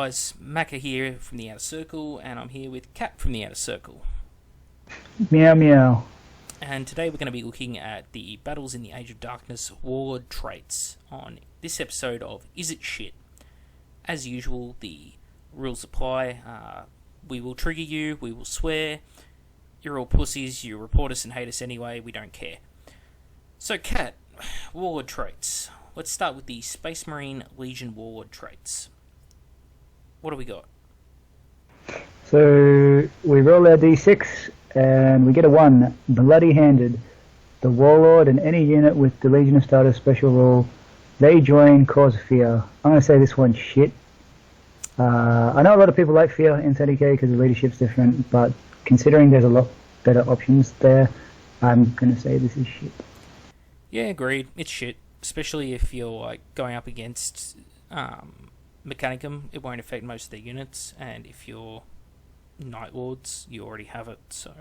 guys, Macca here from the Outer Circle, and I'm here with Cat from the Outer Circle. Meow meow. And today we're going to be looking at the Battles in the Age of Darkness Warlord Traits on this episode of Is It Shit? As usual, the rules apply. We will trigger you, we will swear. You're all pussies, you report us and hate us anyway, we don't care. So Cat, Warlord Traits. Let's start with the Space Marine Legion Warlord Traits. What do we got? So we roll our d6 and we get a 1, bloody-handed. The Warlord and any unit with the Legion of Starters special rule, they join cause fear. I'm going to say this one's shit. I know a lot of people like fear in 30k because the leadership's different, but considering there's a lot better options there, I'm going to say this is shit. Yeah, agreed. It's shit. Especially if you're going up against Mechanicum, it won't affect most of their units, and if you're Night Lords, you already have it, so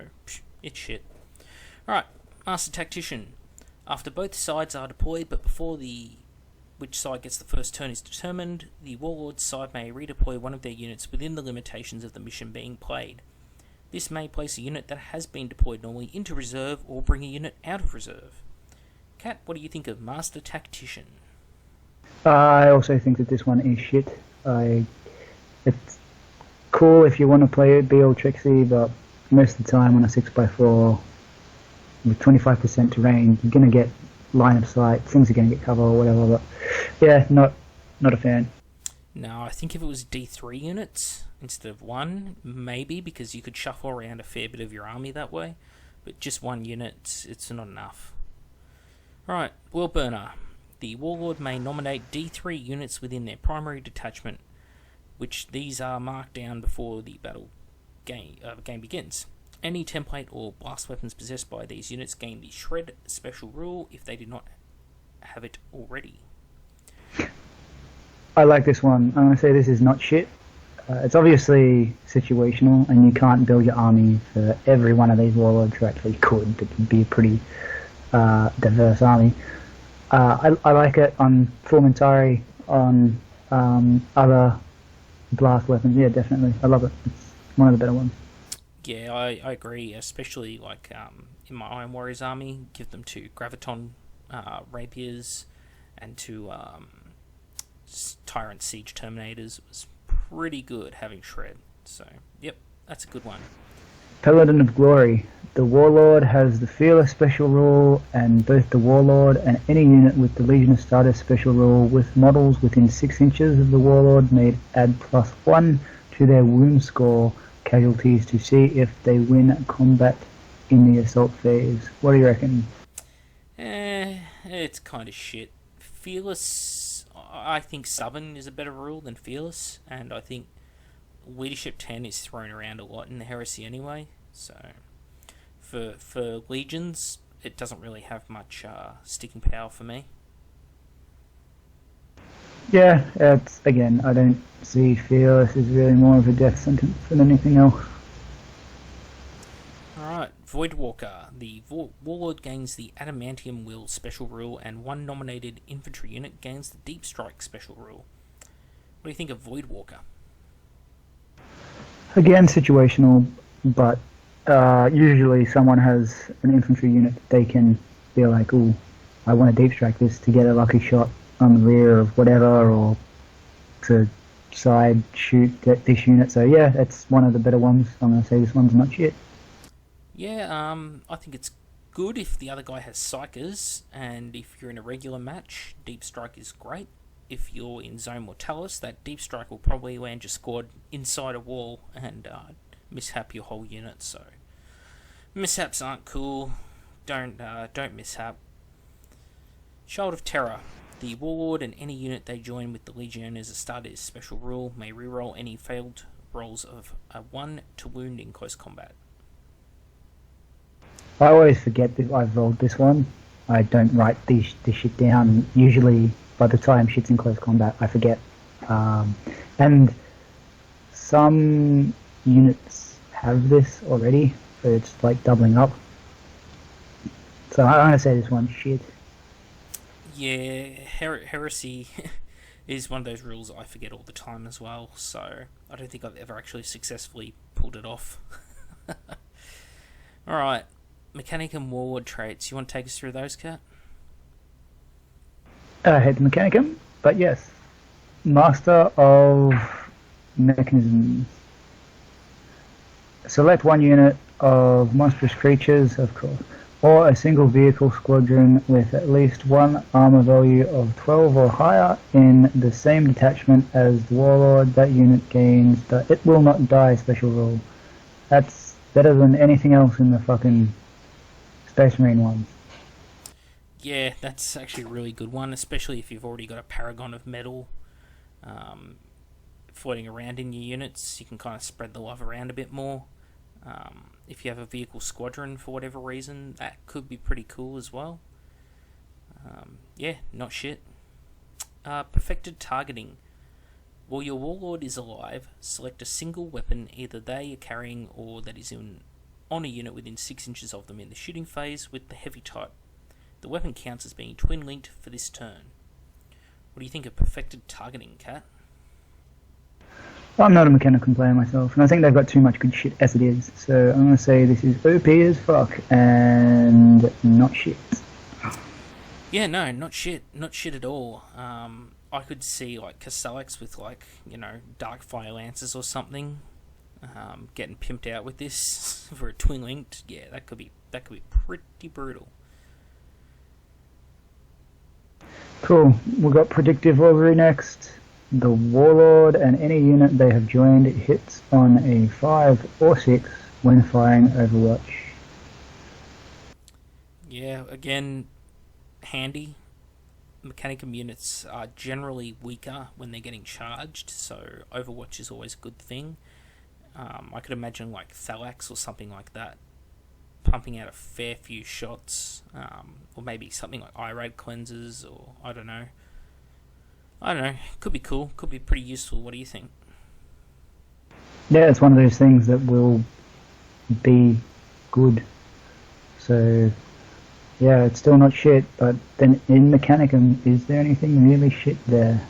it's shit. Alright, Master Tactician. After both sides are deployed, but before which side gets the first turn is determined, the Warlord side may redeploy one of their units within the limitations of the mission being played. This may place a unit that has been deployed normally into reserve, or bring a unit out of reserve. Kat, what do you think of Master Tactician? I also think that this one is shit. It's cool if you want to play it, be all tricksy, but most of the time on a 6x4 with 25% terrain, you're going to get line of sight, things are going to get cover or whatever, but yeah, not a fan. No, I think if it was D3 units instead of 1, maybe, because you could shuffle around a fair bit of your army that way, but just 1 unit, it's not enough. Alright, World Burner. The Warlord may nominate D3 units within their primary detachment, which these are marked down before the battle game begins. Any template or blast weapons possessed by these units gain the Shred special rule if they did not have it already. I like this one. I'm going to say this is not shit. It's obviously situational, and you can't build your army for every one of these Warlord traits. Well, you could, but it'd be a pretty diverse army. I like it on Fulmentari, on other blast weapons. Yeah, definitely. I love it. It's one of the better ones. Yeah, I agree. Especially in my Iron Warriors army, give them to Graviton Rapiers and to Tyrant Siege Terminators. It was pretty good having Shred. So, yep, that's a good one. Teledyne of Glory. The Warlord has the Fearless special rule, and both the Warlord and any unit with the Legion of Starters special rule with models within 6 inches of the Warlord may add +1 to their wound score casualties to see if they win combat in the assault phase. What do you reckon? It's kind of shit. Fearless, I think Southern is a better rule than Fearless, and I think Leadership 10 is thrown around a lot in the Heresy anyway, so for Legions, it doesn't really have much sticking power for me. Yeah, it's, again, I don't see Fearless as really more of a death sentence than anything else. Alright, Voidwalker. The Warlord gains the Adamantium Will special rule, and 1 nominated infantry unit gains the Deep Strike special rule. What do you think of Voidwalker? Again, situational, but usually someone has an infantry unit that they can be like, ooh, I want to deep strike this to get a lucky shot on the rear of whatever, or to side shoot this unit. So yeah, it's one of the better ones. I'm going to say this one's not shit. Yeah, I think it's good if the other guy has Psychers, and if you're in a regular match, Deep Strike is great. If you're in Zone Mortalis, that Deep Strike will probably land your squad inside a wall and mishap your whole unit, so mishaps aren't cool. Don't mishap. Child of Terror. The Warlord and any unit they join with the Legionnaires as starters special rule may reroll any failed rolls of a 1 to wound in close combat. I always forget that I've rolled this one. I don't write this shit down. Usually, by the time shit's in close combat, I forget. And some units have this already, so it's like doubling up. So I'm going to say this one's shit. Yeah, Heresy is one of those rules I forget all the time as well, so I don't think I've ever actually successfully pulled it off. Alright, Mechanicum Warlord Traits. You want to take us through those, Kat? I hate the Mechanicum, but yes. Master of Mechanisms. Select one unit of monstrous creatures, of course, or a single vehicle squadron with at least one armor value of 12 or higher in the same detachment as the Warlord. That unit gains the It Will Not Die special rule. That's better than anything else in the fucking Space Marine ones. Yeah, that's actually a really good one, especially if you've already got a Paragon of Metal floating around in your units. You can kind of spread the love around a bit more. If you have a vehicle squadron for whatever reason, that could be pretty cool as well. Yeah, not shit. Perfected targeting. While your Warlord is alive, select a single weapon either they are carrying or that is on a unit within 6 inches of them in the shooting phase with the heavy type. The weapon counts as being twin-linked for this turn. What do you think of perfected targeting, Kat? I'm not a Mechanicum player myself, and I think they've got too much good shit as it is, so I'm going to say this is OP as fuck, and not shit. Yeah, no, not shit. Not shit at all. I could see, like, Castellax with, like, you know, Darkfire Lances or something, getting pimped out with this for a twin-linked. Yeah, that could be pretty brutal. Cool. We've got Predictive Augury next. The Warlord and any unit they have joined hits on a 5 or 6 when firing Overwatch. Yeah, again, handy. Mechanicum units are generally weaker when they're getting charged, so Overwatch is always a good thing. I could imagine like Thalax or something like that pumping out a fair few shots, or maybe something like Irate Cleansers, or I don't know. Could be cool, could be pretty useful. What do you think? Yeah, it's one of those things that will be good. So, yeah, it's still not shit, but then in Mechanicum, is there anything really shit there?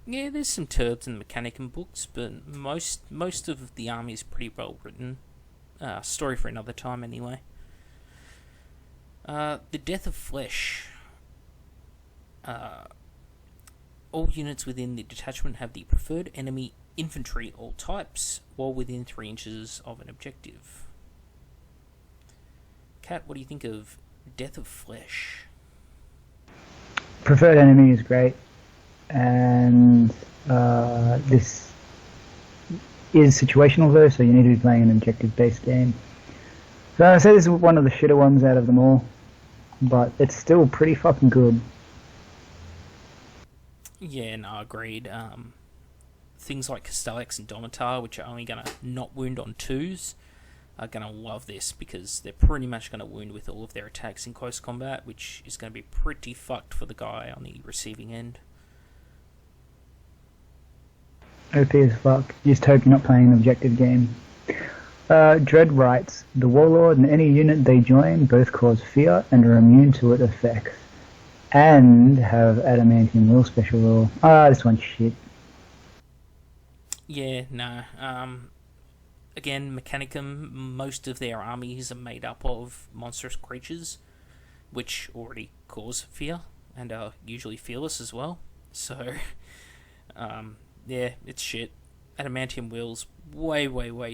Yeah, there's some turds in the Mechanicum books, but most of the army is pretty well written. Story for another time, anyway. The Death of Flesh. All units within the detachment have the preferred enemy infantry all types, while within 3 inches of an objective. Kat, what do you think of Death of Flesh? Preferred enemy is great, and this is situational though, so you need to be playing an objective-based game. So I say this is one of the shitter ones out of them all, but it's still pretty fucking good. Yeah, no, agreed. Things like Castellax and Domitar, which are only going to not wound on 2s, are going to love this, because they're pretty much going to wound with all of their attacks in close combat, which is going to be pretty fucked for the guy on the receiving end. OP as fuck. Just hope you're not playing an objective game. Dread writes, the Warlord and any unit they join both cause fear and are immune to its effects, and have Adamantium Will special rule. This one's shit. Yeah, no. Again, Mechanicum, most of their armies are made up of monstrous creatures, which already cause fear, and are usually fearless as well. So, yeah, it's shit. Adamantium Will's way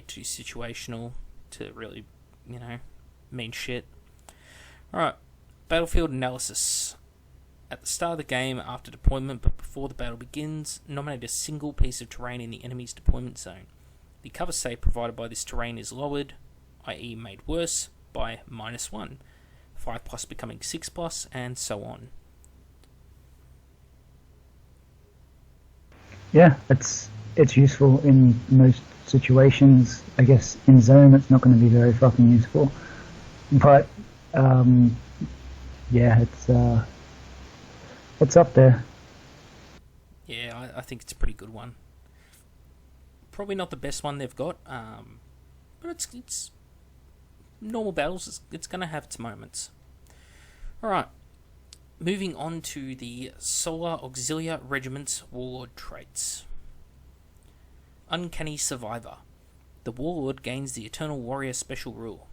too situational to really, mean shit. Alright, battlefield analysis. At the start of the game, after deployment, but before the battle begins, nominate a single piece of terrain in the enemy's deployment zone. The cover save provided by this terrain is lowered, i.e. made worse, by -1, 5+ becoming 6+, and so on. Yeah, it's useful in most situations. I guess in zone it's not going to be very fucking useful, but yeah, it's up there. Yeah, I think it's a pretty good one. Probably not the best one they've got, but it's normal battles. It's going to have its moments. Alright, moving on to the Solar Auxilia Regiments Warlord Traits. Uncanny Survivor. The Warlord gains the Eternal Warrior special rule.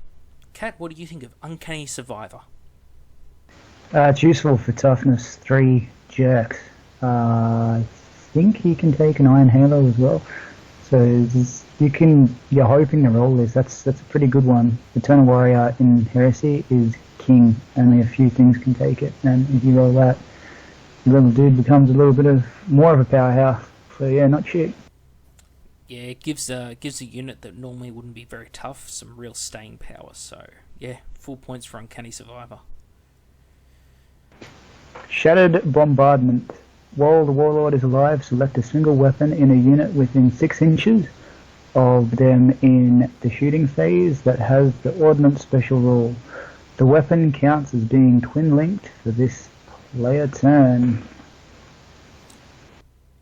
Cat, what do you think of Uncanny Survivor? It's useful for toughness 3 jerks. I think he can take an Iron Halo as well. So you're hoping to roll this. That's a pretty good one. Eternal Warrior in Heresy is king. Only a few things can take it, and if you roll that, your little dude becomes a little bit more of a powerhouse. So yeah, not shit. Yeah, it gives a unit that normally wouldn't be very tough some real staying power. So yeah, 4 points for Uncanny Survivor. Shattered Bombardment. While the Warlord is alive, select a single weapon in a unit within 6 inches of them in the shooting phase that has the Ordnance special rule. The weapon counts as being twin-linked for this player turn.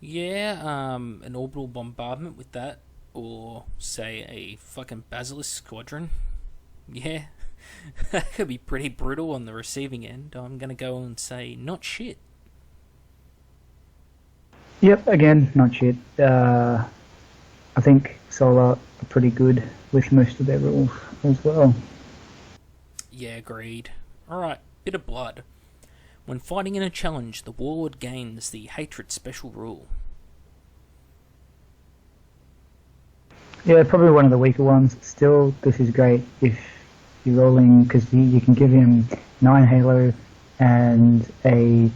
Yeah, an orbital bombardment with that, or say a fucking Basilisk Squadron. Yeah, that could be pretty brutal on the receiving end. I'm gonna go and say not shit. Yep, again, not shit. I think Solar are pretty good with most of their rules as well. Yeah, agreed. Alright, bit of blood. When fighting in a challenge, the Warlord gains the Hatred special rule. Yeah, probably one of the weaker ones. Still, this is great if you're rolling, because you can give him 9 Halo and a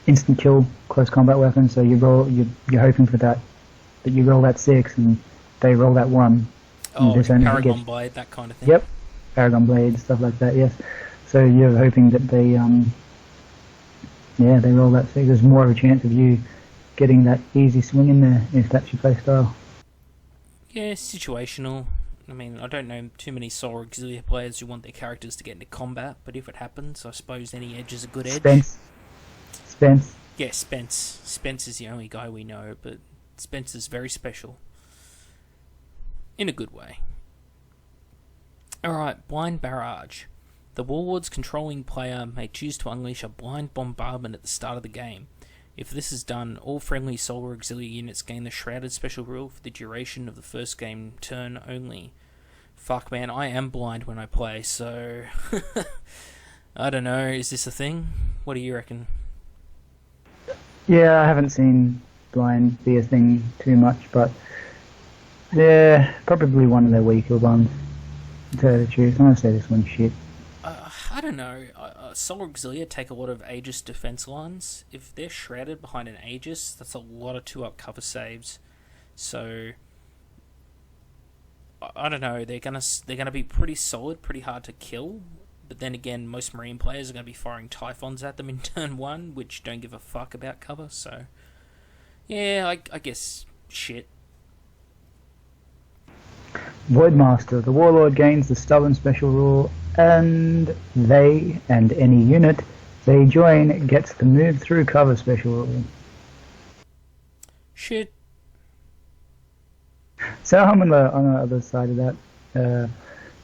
instant kill close combat weapon. So you're hoping for that you roll that 6 and they roll that 1. Oh, Paragon Blade, that kind of thing. Yep, Paragon Blade, stuff like that. Yes. So you're hoping that they roll that 6. There's more of a chance of you getting that easy swing in there if that's your play style. Yeah, situational. I mean, I don't know too many Solar Auxilia players who want their characters to get into combat, but if it happens, I suppose any edge is a good edge. Spence. Yeah, Spence. Spence is the only guy we know, but Spence is very special. In a good way. Alright, Blind Barrage. The Warlord's controlling player may choose to unleash a blind bombardment at the start of the game. If this is done, all friendly Solar Auxilia units gain the Shrouded special rule for the duration of the first game turn only. Fuck man, I am blind when I play, so... I don't know, is this a thing? What do you reckon? Yeah, I haven't seen blind be a thing too much, but... yeah, probably one of their weaker ones, to tell you the truth. I'm going to say this one's shit. I don't know. Solar Auxilia take a lot of Aegis defense lines. If they're shrouded behind an Aegis, that's a lot of 2-up cover saves. So I don't know. They're gonna be pretty solid, pretty hard to kill. But then again, most Marine players are gonna be firing Typhons at them in turn 1, which don't give a fuck about cover. So yeah, I guess shit. Voidmaster. The Warlord gains the Stubborn special rule, and they and any unit they join gets the Move Through Cover special rule. Shit. So I'm on the other side of that.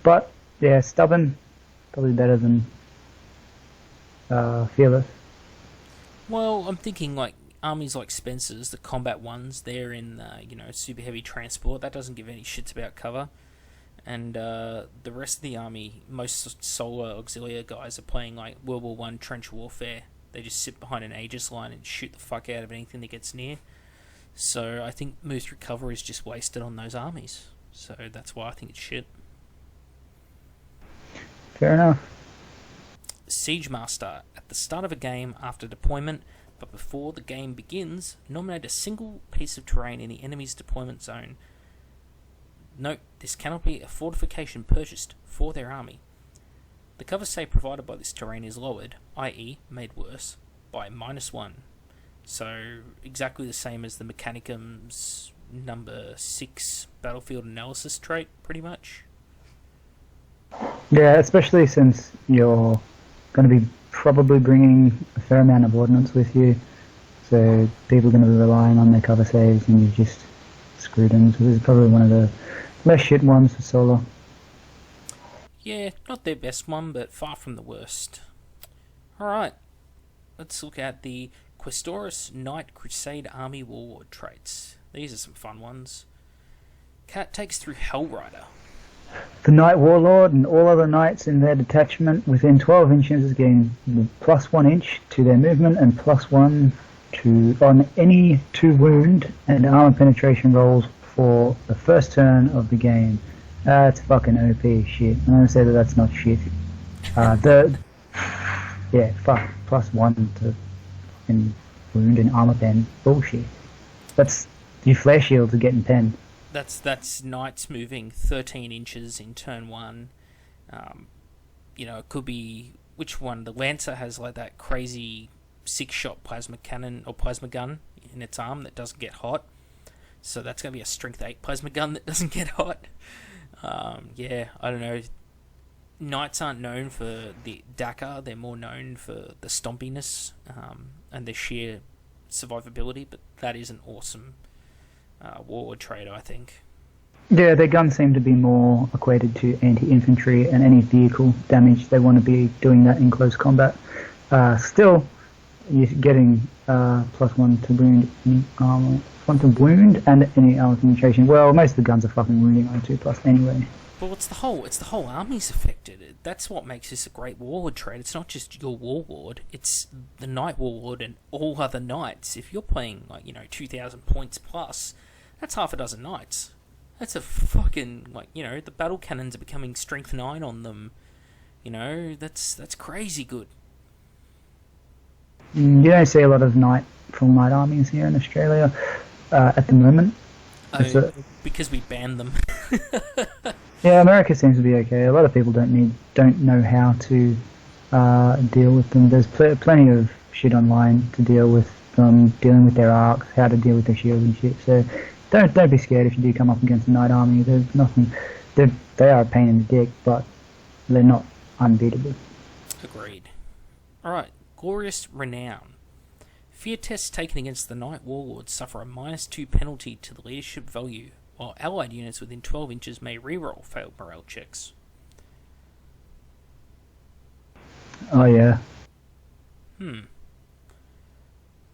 But yeah, Stubborn probably better than Fearless. Well, I'm thinking like armies like Spencer's, the combat ones, they're in super heavy transport. That doesn't give any shits about cover. And the rest of the army, most Solar Auxilia guys are playing like World War I trench warfare. They just sit behind an Aegis line and shoot the fuck out of anything that gets near. So I think Move Through Cover is just wasted on those armies. So that's why I think it's shit. Fair enough. Siege Master. At the start of a game after deployment, but before the game begins, nominate a single piece of terrain in the enemy's deployment zone. Note, this cannot be a fortification purchased for their army. The cover save provided by this terrain is lowered, i.e. made worse, by -1. So, exactly the same as the Mechanicum's number 6 battlefield analysis trait, pretty much. Yeah, especially since you're going to be probably bringing a fair amount of ordnance with you, so people are going to be relying on their cover saves and you've just screwed them. So this is probably one of the less shit ones for Solar. Yeah, not their best one, but far from the worst. Alright, let's look at the Questoris Knight Crusade Army Warlord traits. These are some fun ones. Cat takes through Hellrider. The Knight Warlord and all other knights in their detachment within 12 inches gain +1 inch to their movement and +1 on any 2 wound and armor penetration rolls for the first turn of the game. That's fucking OP shit. I'm gonna say that's not shit. Fuck. +1 to in wound and armor pen. Bullshit. That's your flare shields are getting penned. That's knights moving 13 inches in turn 1. It could be which one. The Lancer has like that crazy 6-shot plasma cannon or plasma gun in its arm that doesn't get hot. So that's going to be a strength 8 plasma gun that doesn't get hot. I don't know. Knights aren't known for the Dakar. They're more known for the stompiness and the sheer survivability. But that is an awesome warlord trait, I think. Yeah, their guns seem to be more equated to anti-infantry and any vehicle damage. They want to be doing that in close combat. Still, you're getting +1 to wound, any armor, +1 to wound and any armor penetration. Well, most of the guns are fucking wounding on 2+ anyway. Well, it's the whole army's affected. That's what makes this a great warlord trait. It's not just your warlord; it's the Knight Warlord and all other knights. If you're playing 2,000 points plus, that's half a dozen knights. That's a fucking the battle cannons are becoming strength 9 on them. That's crazy good. You don't see a lot of full knight armies here in Australia at the moment. Because we banned them. Yeah, America seems to be okay. A lot of people don't know how to deal with them. There's plenty of shit online to deal with them, dealing with their arcs, how to deal with their shields and shit. So don't be scared if you do come up against a knight army. There's nothing. They are a pain in the dick, but they're not unbeatable. Agreed. All right, Glorious Renown. Fear tests taken against the Knight Warlord suffer a -2 penalty to the leadership value, while allied units within 12 inches may reroll failed morale checks. Oh, yeah.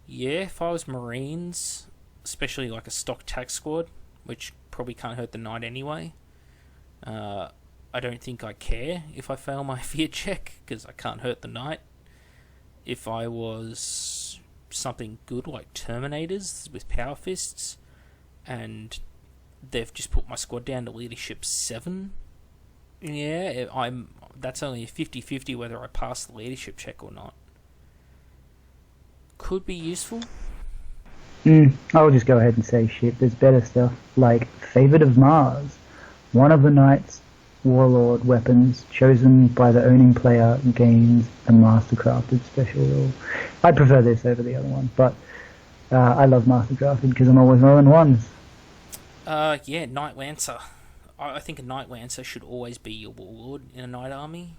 Yeah, if I was Marines, especially like a stock tac squad, which probably can't hurt the Knight anyway, I don't think I care if I fail my fear check, because I can't hurt the Knight. If I was something good like Terminators with Power Fists, and they've just put my squad down to leadership 7, that's only a 50-50 whether I pass the leadership check or not. Could be useful. I'll just go ahead and say shit. There's better stuff, like Favored of Mars. One of the Knight's Warlord weapons chosen by the owning player gains a mastercrafted special rule. I prefer this over the other one, but I love mastercrafted because I'm always rolling ones. Knight Lancer. I think a Knight Lancer should always be your warlord in a Knight army.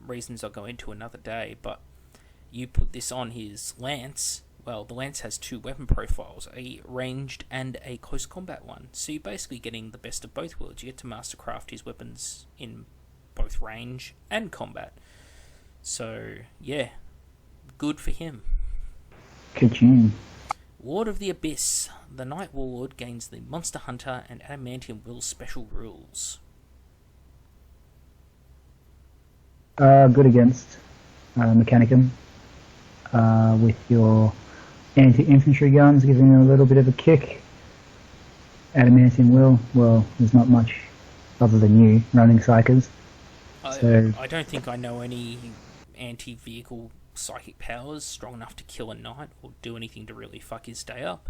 Reasons I'll go into another day, but you put this on his Lance. Well, the Lance has 2 weapon profiles, a ranged and a close combat one. So you're basically getting the best of both worlds. You get to mastercraft his weapons in both range and combat. So, yeah, good for him. Ka-ching. Lord of the Abyss. The Knight Warlord gains the Monster Hunter and Adamantium Will special rules. Good against Mechanicum. With your anti-infantry guns, giving them a little bit of a kick. Adamantium Will, well, there's not much other than you running psychers. I don't think I know any anti-vehicle psychic powers strong enough to kill a knight or do anything to really fuck his day up.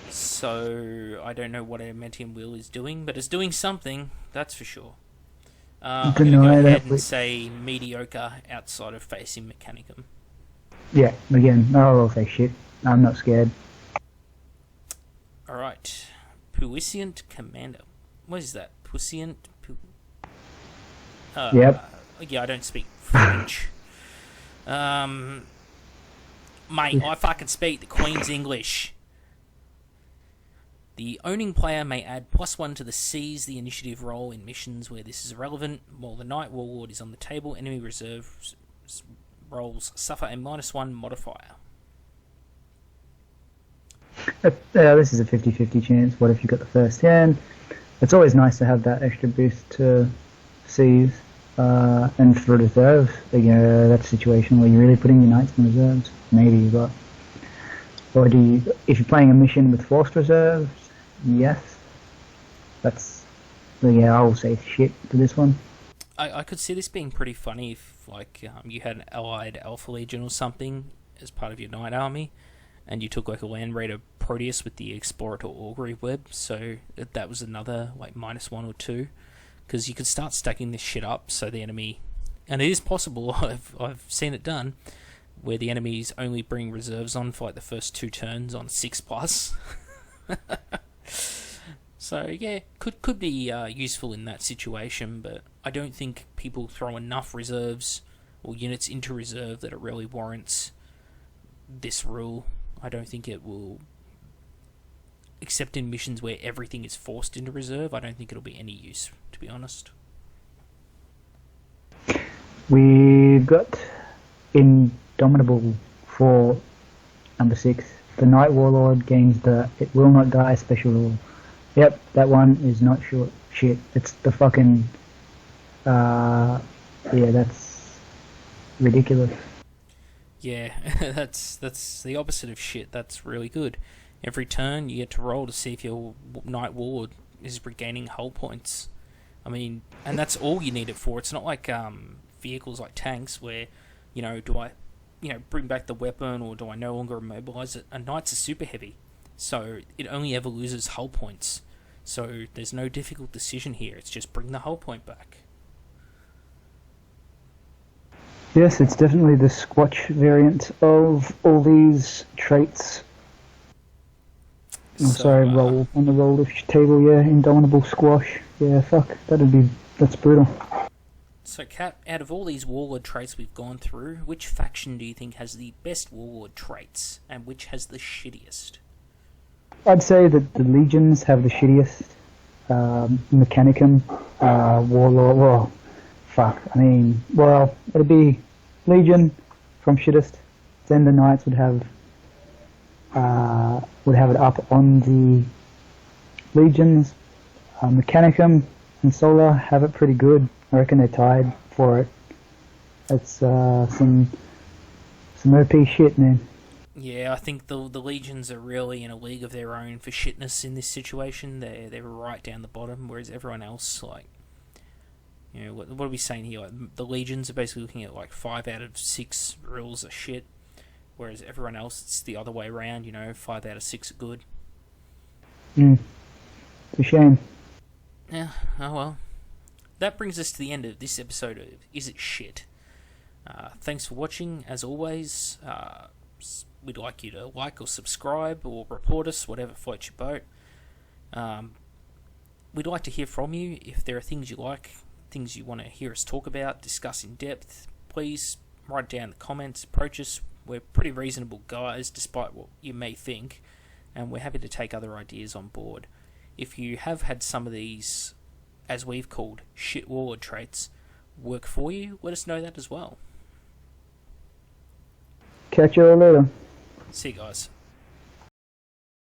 So I don't know what Adamantium Will is doing, but it's doing something, that's for sure. I'm going to go ahead and say mediocre outside of facing Mechanicum. Yeah, again, I'll say shit. I'm not scared. Alright. Puissant Commander. What is that? Puissant? Yep. Yeah, I don't speak French. Mate, I fucking speak the Queen's English. The owning player may add +1 to the Seize the Initiative roll in missions where this is relevant. While the Knight Warlord is on the table, enemy reserve rolls suffer a -1 modifier. This is a 50-50 chance. What if you got the first hand? It's always nice to have that extra boost to Seize. And for reserves, that's a situation where you're really putting your knights in reserves. Maybe, but... Or if you're playing a mission with forced reserves, yes. I will say shit for this one. I could see this being pretty funny if, you had an allied Alpha Legion or something as part of your knight army, and you took, a Land Raider Proteus with the Explorator Augury Web, so that was another, -1 or 2, because you could start stacking this shit up, so the enemy... And it is possible, I've seen it done, where the enemies only bring reserves on for the first 2 turns on 6+. So yeah, could be useful in that situation, but I don't think people throw enough reserves or units into reserve that it really warrants this rule. I don't think it will, except in missions where everything is forced into reserve. I don't think it'll be any use, to be honest. We've got Indomitable for number 6. The Knight Warlord gains the It Will Not Die special rule. Yep, that one is not shit. It's the fucking... that's ridiculous. Yeah, that's the opposite of shit. That's really good. Every turn you get to roll to see if your Knight Warlord is regaining hull points. I mean, and that's all you need it for. It's not like vehicles like tanks where, do I, bring back the weapon or do I no longer immobilize it? A Knights are super heavy, so it only ever loses hull points. So there's no difficult decision here. It's just bring the hull point back. Yes, it's definitely the Squatch variant of all these traits. Roll on the roll of table, yeah, Indomitable Squash. Yeah, fuck, that's brutal. So, Cat, out of all these Warlord traits we've gone through, which faction do you think has the best Warlord traits, and which has the shittiest? I'd say that the Legions have the shittiest. Mechanicum, Warlord, it'd be Legion from shittest. Then the Knights would have it up on the Legions. Mechanicum and Solar have it pretty good. I reckon they're tied for it. It's some OP shit, man. Yeah, I think the Legions are really in a league of their own for shitness in this situation. They're right down the bottom, whereas everyone else, what are we saying here? The Legions are basically looking at 5 out of 6 rules are shit, whereas everyone else, it's the other way around. 5 out of 6 are good. It's a shame. Yeah. Oh well. That brings us to the end of this episode of Is It Shit? Thanks for watching. As always. We'd like you to like or subscribe or report us, whatever floats your boat. We'd like to hear from you. If there are things you like, things you want to hear us talk about, discuss in depth, please write down in the comments, approach us. We're pretty reasonable guys, despite what you may think, and we're happy to take other ideas on board. If you have had some of these, as we've called, shit Warlord traits, work for you, let us know that as well. Catch you all later. See you guys.